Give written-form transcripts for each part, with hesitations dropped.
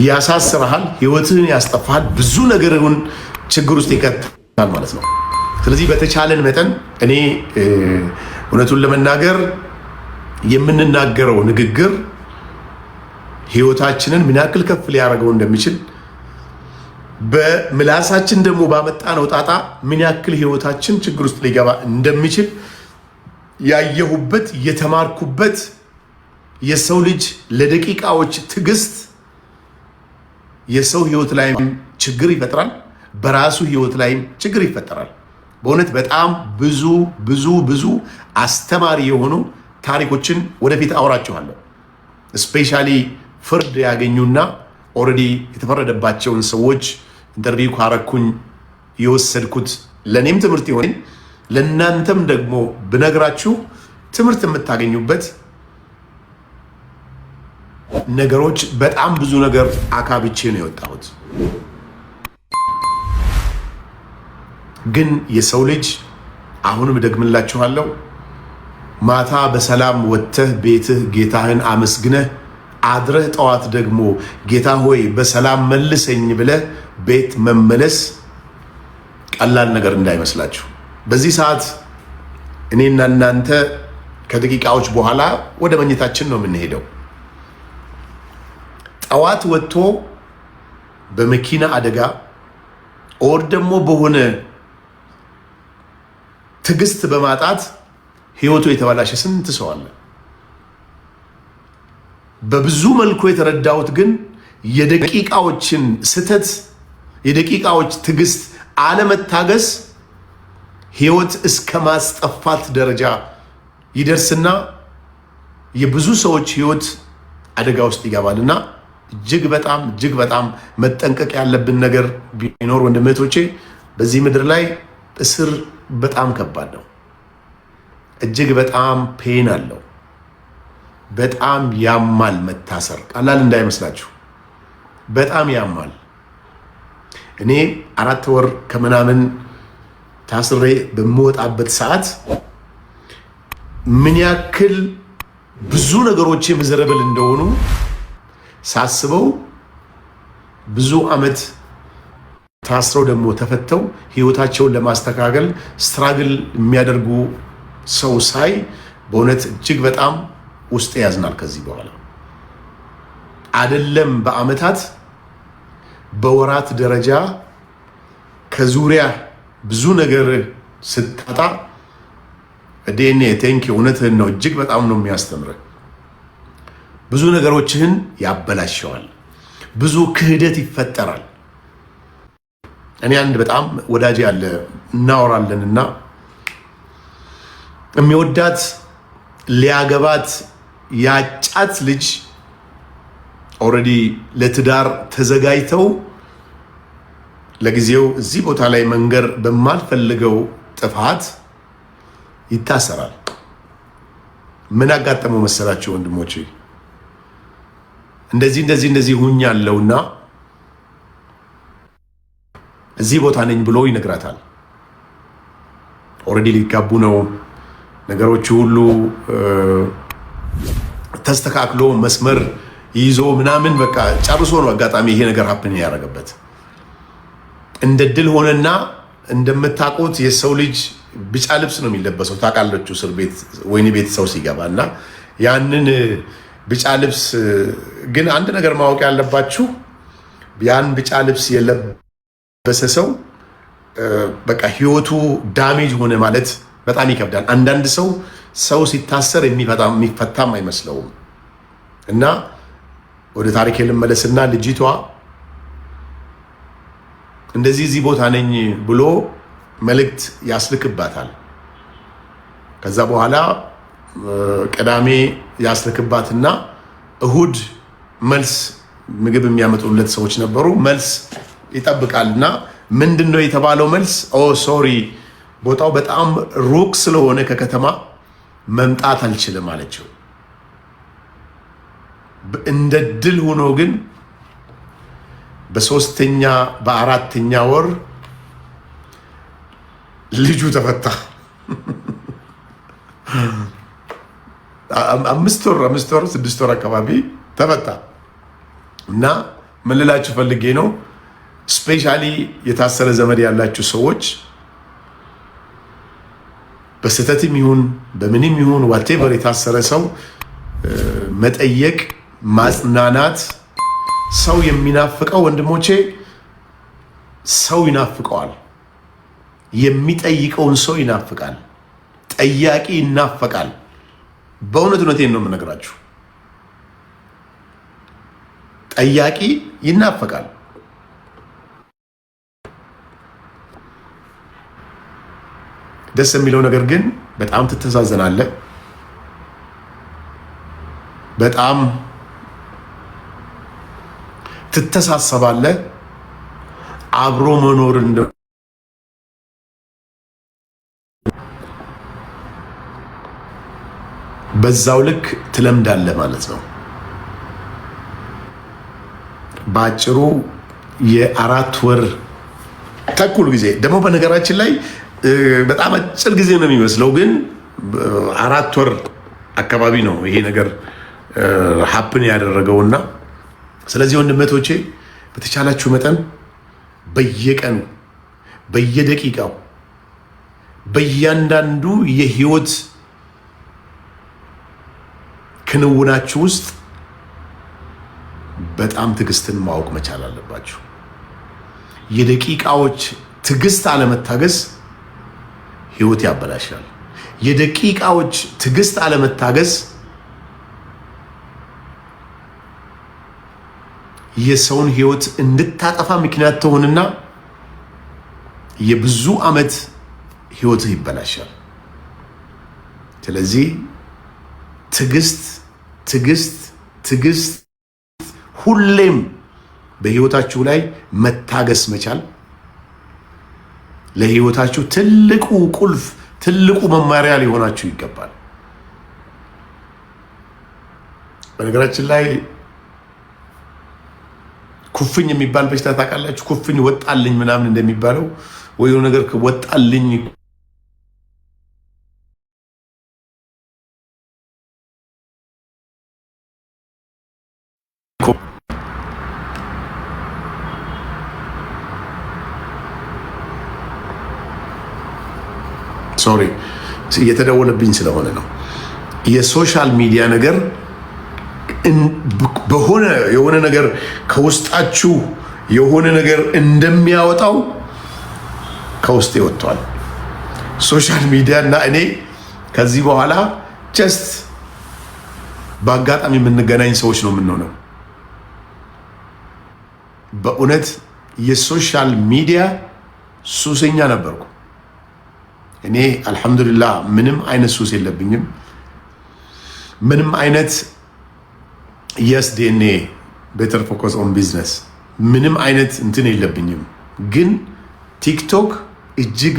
ያሳስረሃል፣ ህይወትህን ያስጠፋሃል፣ ብዙ ነገርን ችግር ውስጥ ይከታል ማለት ነው። ስለዚህ በተቻለን መጠን እኔ እውነቱን ለመናገር የምንናገረው ንግግር ህይወታችንን ምን ያክል ከፍ ሊያደርገው እንደሚችል በምላሳችን ደግሞ ባመጣነው ጣጣ ምን ያክል ህይወታችን ችግር ውስጥ ሊገባ እንደሚችል ያየሁበት የተማርኩበት የሰው ልጅ ለደቂቃዎች ትዕግስት የሰው ህይወት ላይ ችግር ይፈጥራል፣ በራሱ ህይወት ላይ ችግር ይፈጠራል። በእውነት በጣም ብዙ ብዙ ብዙ አስተማሪ የሆኑ ታሪኮችን ወደፊት አወራችኋለሁ። ስፔሻሊ ፍርድ ያገኙና ኦልሬዲ የተፈረደባቸውን ሰዎች ኢንተርቪው ካረኩኝ የወሰድኩት ለኔም ትምህርት ይሆን ለእናንተም ደግሞ ብነግራችሁ ትምህርት የምታገኙበት ነገሮች በጣም ብዙ ነገር አካብቼ ነው የወጣሁት። ግን የሰው ልጅ አሁንም ደግምላችኋለሁ፣ ማታ በሰላም ወጥተህ ቤትህ ጌታህን አመስግነህ አድረህ ጠዋት ደግሞ ጌታ ሆይ በሰላም መልሰኝ ብለህ ቤት መመለስ ቀላል ነገር እንዳይመስላችሁ። በዚህ ሰዓት እኔና እናንተ ከደቂቃዎች በኋላ ወደ መኝታችን ነው የምንሄደው። ጠዋት ወጥቶ በመኪና አደጋ ኦር ደግሞ በሆነ ትዕግስት በማጣት ህይወቱ የተበላሸ ስንት ሰው አለ። በብዙ መልኩ የተረዳሁት ግን የደቂቃዎችን ስተት፣ የደቂቃዎች ትዕግስት አለመታገስ ህይወት እስከ ማስጠፋት ደረጃ ይደርስና የብዙ ሰዎች ህይወት አደጋ ውስጥ ይገባልና እጅግ በጣም መጠንቀቅ ያለብን ነገር ቢኖር ወንድሞቼ፣ በዚህ ምድር ላይ እስር በጣም ከባድ ነው። እጅግ በጣም ፔን አለው። በጣም ያማል። መታሰር ቀላል እንዳይመስላችሁ፣ በጣም ያማል። እኔ 4 ወር ከምናምን ታስሬ በምወጣበት ሰዓት ምን ያክል ብዙ ነገሮች የምዘረብል እንደሆኑ ሳስበው ብዙ ዓመት ታስረው ደግሞ ተፈተው ህይወታቸውን ለማስተካከል ስትራግል የሚያደርጉ ሰው ሳይ በእውነት እጅግ በጣም ውስጥ ያዝናል። ከዚህ በኋላ አይደለም በአመታት በወራት ደረጃ ከዙሪያ ብዙ ነገር ስታጣ ዲኤንኤ ቴንክ እውነትህን ነው። እጅግ በጣም ነው የሚያስተምረው። ብዙ ነገሮችህን ያበላሸዋል። ብዙ ክህደት ይፈጠራል። እኔ አንድ በጣም ወዳጅ ያለ እናወራለንና የሚወዳት ሊያገባት ያጫት ልጅ ኦልሬዲ ለትዳር ተዘጋጅተው ለጊዜው እዚህ ቦታ ላይ መንገር በማልፈልገው ጥፋት ይታሰራል። ምን አጋጠመው መሰላችሁ ወንድሞቼ? እንደዚህ ሁኛለሁና እዚህ ቦታ ነኝ ብሎ ይነግራታል። ኦልሬዲ ሊጋቡ ነው። ነገሮች ሁሉ ተስተካክሎ መስመር ይዞ ምናምን በቃ ጨርሶ ነው አጋጣሚ ይሄ ነገር ሀፕን ያደረገበት። እንደ ድል ሆነና እንደምታውቁት የሰው ልጅ ቢጫ ልብስ ነው የሚለበሰው ታውቃላችሁ፣ እስር ቤት ወይኔ ቤት ሰው ሲገባና ያንን ቢጫ ልብስ ግን አንድ ነገር ማወቅ ያለባችሁ ያን ቢጫ ልብስ የለበሰ ሰው በቃ ህይወቱ ዳሜጅ ሆነ ማለት በጣም ይከብዳል። አንዳንድ ሰው ሲታሰር የሚፈታም አይመስለውም። እና ወደ ታሪክ ልመለስና ልጅቷ እንደዚህ እዚህ ቦታ ነኝ ብሎ መልእክት ያስልክባታል። ከዛ በኋላ ቅዳሜ ያስልክባትና እሁድ መልስ ምግብ የሚያመጡለት ሰዎች ነበሩ። መልስ ይጠብቃልና ምንድነው የተባለው መልስ? ኦ ሶሪ ቦታው በጣም ሩቅ ስለሆነ ከከተማ መምጣት አልችልም አለችው። እንደ ድል ሆኖ ግን በ3ኛ በ4ኛ ወር ልጁ ተፈታ። 5 ወር 6 ወር አካባቢ ተፈታ እና ምን ልላችሁ ፈልጌ ነው፣ ስፔሻሊ የታሰረ ዘመድ ያላችሁ ሰዎች በስተትም ይሁን በምንም ይሁን ዋቴቨር የታሰረ ሰው መጠየቅ፣ ማጽናናት። ሰው የሚናፍቀው ወንድሞቼ ሰው ይናፍቀዋል። የሚጠይቀውን ሰው ይናፍቃል። ጠያቂ ይናፈቃል። በእውነቴን ነው የምነግራችሁ። ጠያቂ ይናፈቃል። ደስ የሚለው ነገር ግን በጣም ትተዛዘናለህ፣ በጣም ትተሳሰባለህ። አብሮ መኖር በዛው ልክ ትለምዳለህ ማለት ነው። በአጭሩ የ4 ወር ተኩል ጊዜ ደግሞ በነገራችን ላይ በጣም አጭር ጊዜ ነው የሚመስለው፣ ግን 4 ወር አካባቢ ነው ይሄ ነገር ሀፕን ያደረገውና ስለዚህ ወንድመቶቼ በተቻላችሁ መጠን በየቀኑ በየደቂቃው በእያንዳንዱ የህይወት ክንውናችሁ ውስጥ በጣም ትዕግስትን ማወቅ መቻል አለባችሁ። የደቂቃዎች ትዕግስት አለመታገስ ህይወት ያበላሻል። የደቂቃዎች ትዕግስት አለመታገስ የሰውን ህይወት እንድታጠፋ ምክንያት ትሆንና የብዙ ዓመት ህይወትህ ይበላሻል። ስለዚህ ትዕግስት ሁሌም በህይወታችሁ ላይ መታገስ መቻል ለህይወታችሁ ትልቁ ቁልፍ፣ ትልቁ መማሪያ ሊሆናችሁ ይገባል። በነገራችን ላይ ኩፍኝ የሚባል በሽታ ታውቃላችሁ? ኩፍኝ ወጣልኝ ምናምን እንደሚባለው ወይ ነገር ወጣልኝ ሶሪ እየተደወለብኝ ስለሆነ ነው። የሶሻል ሚዲያ ነገር የሆነ ነገር ከውስጣችሁ የሆነ ነገር እንደሚያወጣው ከውስጤ ወጥቷል። ሶሻል ሚዲያ እና እኔ ከዚህ በኋላ ጀስት በአጋጣሚ የምንገናኝ ሰዎች ነው የምንሆነው። በእውነት የሶሻል ሚዲያ ሱሰኛ ነበርኩ። እኔ አልሐምዱሊላህ ምንም አይነት ሱስ የለብኝም። ምንም አይነት የስ ዲኤንኤ ቤተር ፎከስ ኦን ቢዝነስ ምንም አይነት እንትን የለብኝም። ግን ቲክቶክ እጅግ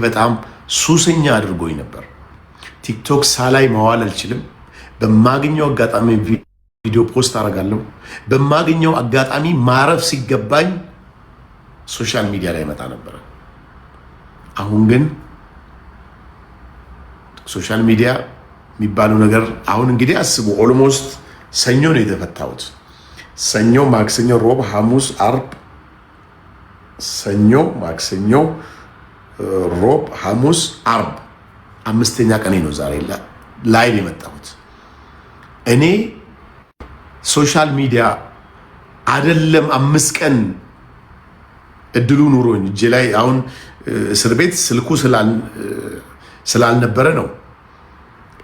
በጣም ሱሰኛ አድርጎኝ ነበር። ቲክቶክ ሳላይ መዋል አልችልም። በማገኘው አጋጣሚ ቪዲዮ ፖስት አደርጋለሁ። በማገኘው አጋጣሚ ማረፍ ሲገባኝ ሶሻል ሚዲያ ላይ መጣ ነበረ። አሁን ግን ሶሻል ሚዲያ የሚባለው ነገር አሁን እንግዲህ አስቡ። ኦልሞስት ሰኞ ነው የተፈታሁት። ሰኞ፣ ማክሰኞ፣ ሮብ፣ ሐሙስ፣ አርብ፣ ሰኞ፣ ማክሰኞ፣ ሮብ፣ ሐሙስ፣ አርብ 5ኛ ቀኔ ነው ዛሬ ላይቭ የመጣሁት። እኔ ሶሻል ሚዲያ አይደለም 5 ቀን እድሉ ኑሮኝ እጄ ላይ አሁን እስር ቤት ስልኩ ስላልነበረ ነው።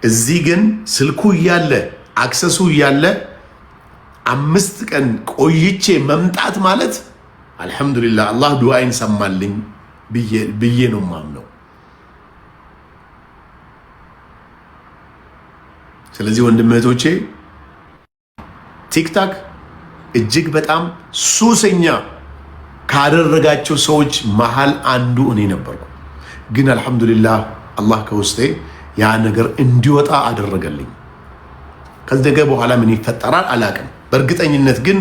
እዚህ ግን ስልኩ እያለ አክሰሱ እያለ 5 ቀን ቆይቼ መምጣት ማለት አልሐምዱሊላህ አላህ ዱዓይን ሰማልኝ ብዬ ነው ማምነው። ስለዚህ ወንድምቶቼ ቲክታክ እጅግ በጣም ሱሰኛ ካደረጋቸው ሰዎች መሃል አንዱ እኔ ነበርኩ። ግን አልሐምዱሊላህ አላህ ከውስጤ ያ ነገር እንዲወጣ አደረገልኝ። ከዚህ በኋላ ምን ይፈጠራል አላቅም። በእርግጠኝነት ግን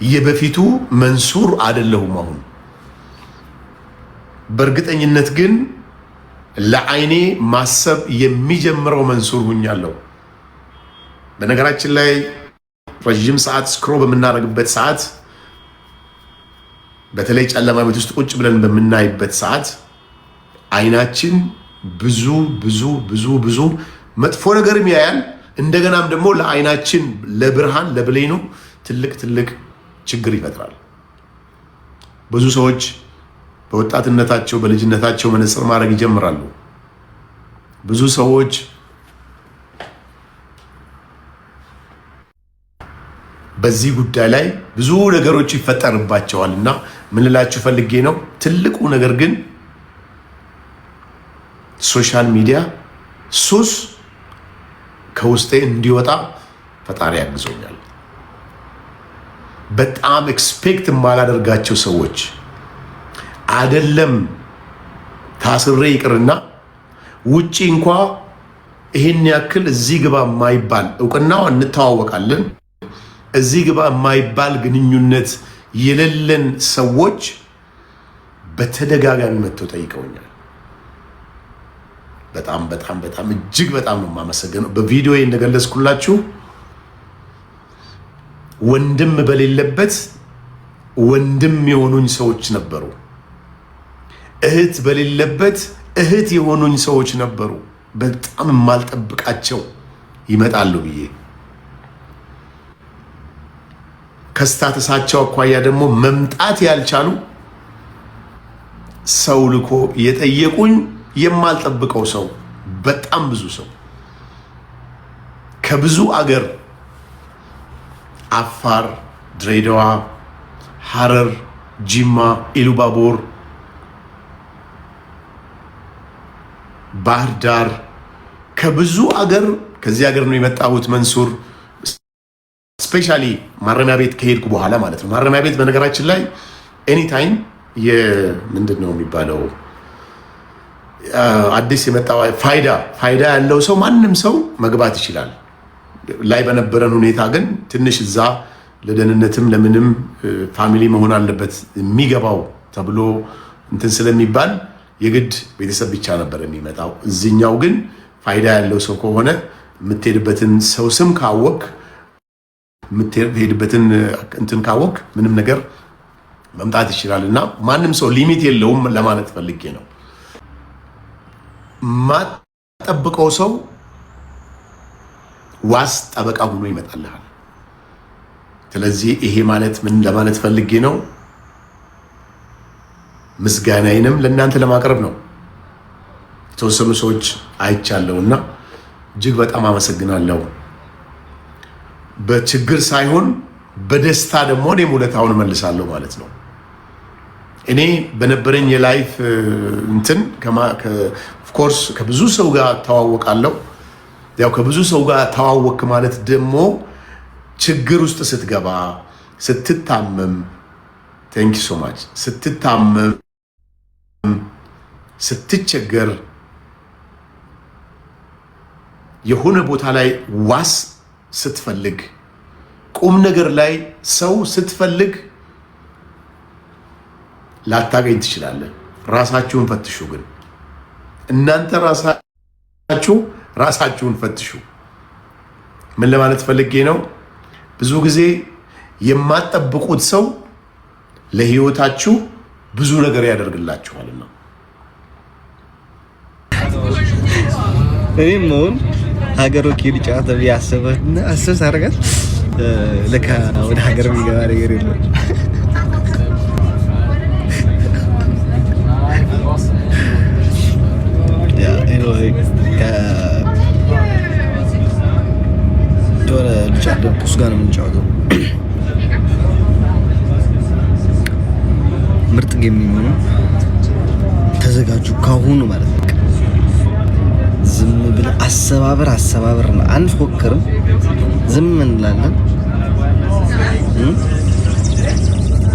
የበፊቱ መንሱር አይደለሁም። አሁን በእርግጠኝነት ግን ለዓይኔ ማሰብ የሚጀምረው መንሱር ሁኛለሁ። በነገራችን ላይ ረጅም ሰዓት ስክሮል በምናደርግበት ሰዓት በተለይ ጨለማ ቤት ውስጥ ቁጭ ብለን በምናይበት ሰዓት አይናችን ብዙ ብዙ ብዙ ብዙ መጥፎ ነገርም ያያል። እንደገናም ደግሞ ለአይናችን ለብርሃን ለብሌኑ ትልቅ ችግር ይፈጥራል። ብዙ ሰዎች በወጣትነታቸው በልጅነታቸው መነጽር ማድረግ ይጀምራሉ። ብዙ ሰዎች በዚህ ጉዳይ ላይ ብዙ ነገሮች ይፈጠርባቸዋል እና ምን ልላችሁ ፈልጌ ነው፣ ትልቁ ነገር ግን ሶሻል ሚዲያ ሱስ ከውስጤ እንዲወጣ ፈጣሪ ያግዞኛል። በጣም ኤክስፔክት የማላደርጋቸው ሰዎች አይደለም ታስሬ ይቅርና ውጪ እንኳ ይሄን ያክል እዚህ ግባ የማይባል እውቅናው እንተዋወቃለን፣ እዚህ ግባ የማይባል ግንኙነት የሌለን ሰዎች በተደጋጋሚ መጥተው ጠይቀውኛል። በጣም በጣም በጣም እጅግ በጣም ነው የማመሰግነው። በቪዲዮ እንደገለጽኩላችሁ ወንድም በሌለበት ወንድም የሆኑኝ ሰዎች ነበሩ። እህት በሌለበት እህት የሆኑኝ ሰዎች ነበሩ። በጣም የማልጠብቃቸው ይመጣሉ ብዬ ከስታተሳቸው አኳያ ደግሞ መምጣት ያልቻሉ ሰው ልኮ የጠየቁኝ የማልጠብቀው ሰው በጣም ብዙ ሰው ከብዙ አገር አፋር፣ ድሬዳዋ፣ ሐረር፣ ጂማ፣ ኢሉባቦር፣ ባህር ዳር ከብዙ አገር ከዚህ አገር ነው የመጣሁት። መንሱር ስፔሻሊ ማረሚያ ቤት ከሄድኩ በኋላ ማለት ነው። ማረሚያ ቤት በነገራችን ላይ ኤኒ ታይም ምንድን ነው የሚባለው አዲስ የመጣው ፋይዳ ያለው ሰው ማንም ሰው መግባት ይችላል። ላይ በነበረን ሁኔታ ግን ትንሽ እዛ ለደህንነትም ለምንም ፋሚሊ መሆን አለበት የሚገባው ተብሎ እንትን ስለሚባል የግድ ቤተሰብ ብቻ ነበር የሚመጣው። እዚህኛው ግን ፋይዳ ያለው ሰው ከሆነ የምትሄድበትን ሰው ስም ካወቅ የምትሄድበትን እንትን ካወቅ ምንም ነገር መምጣት ይችላል እና ማንም ሰው ሊሚት የለውም ለማለት ፈልጌ ነው። ማጠብቀው ሰው ዋስ ጠበቃ ሆኖ ይመጣልሃል። ስለዚህ ይሄ ማለት ምን ለማለት ፈልጌ ነው፣ ምስጋናዬንም ለእናንተ ለማቅረብ ነው። የተወሰኑ ሰዎች አይቻለሁና እጅግ በጣም አመሰግናለሁ። በችግር ሳይሆን በደስታ ደግሞ እኔም ውለታውን እመልሳለሁ ማለት ነው። እኔ በነበረኝ የላይፍ እንትን ኦፍኮርስ ከብዙ ሰው ጋር ተዋወቃለሁ። ያው ከብዙ ሰው ጋር ተዋወቅ ማለት ደግሞ ችግር ውስጥ ስትገባ ስትታመም፣ ቴንክ ዩ ሶ ማች፣ ስትታመም ስትቸገር የሆነ ቦታ ላይ ዋስ ስትፈልግ ቁም ነገር ላይ ሰው ስትፈልግ ላታገኝ ትችላለህ። ራሳችሁን ፈትሹ። ግን እናንተ ራሳችሁን ፈትሹ። ምን ለማለት ፈልጌ ነው? ብዙ ጊዜ የማትጠብቁት ሰው ለህይወታችሁ ብዙ ነገር ያደርግላችኋልና እኔም መሆን ሀገር ወኪል ጨዋታ ቢያስበና አስበስ አደረጋት ለካ ወደ ሀገር የሚገባ ነገር የለም። የሆነ ልጅ አለ እሱ ጋር ነው የምንጫወተው። ምርጥ ጌም የሚሆነው ተዘጋጁ ካሁኑ ማለት ነው። ዝም ብለን አሰባበር ነው። አንፎክርም፣ ዝም እንላለን።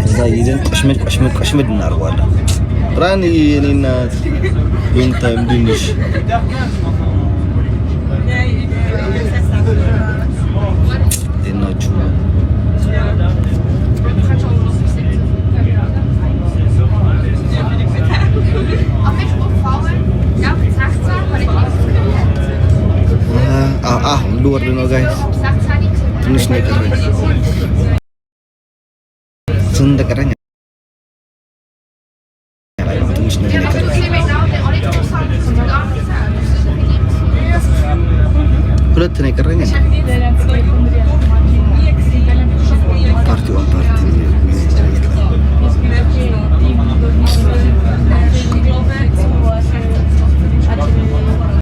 ከዛ ይዘን ቆሽመድ እናደርገዋለን። ራን የኔና ሎንግ ታይም ድንሽ ናችሁ። ልወርድ ነው ጋይስ፣ ትንሽ ነው የቀረኝ። ስንት እንደቀረኝ ትንሽ ነው የቀረኝ። 2 ነው የቀረኝ።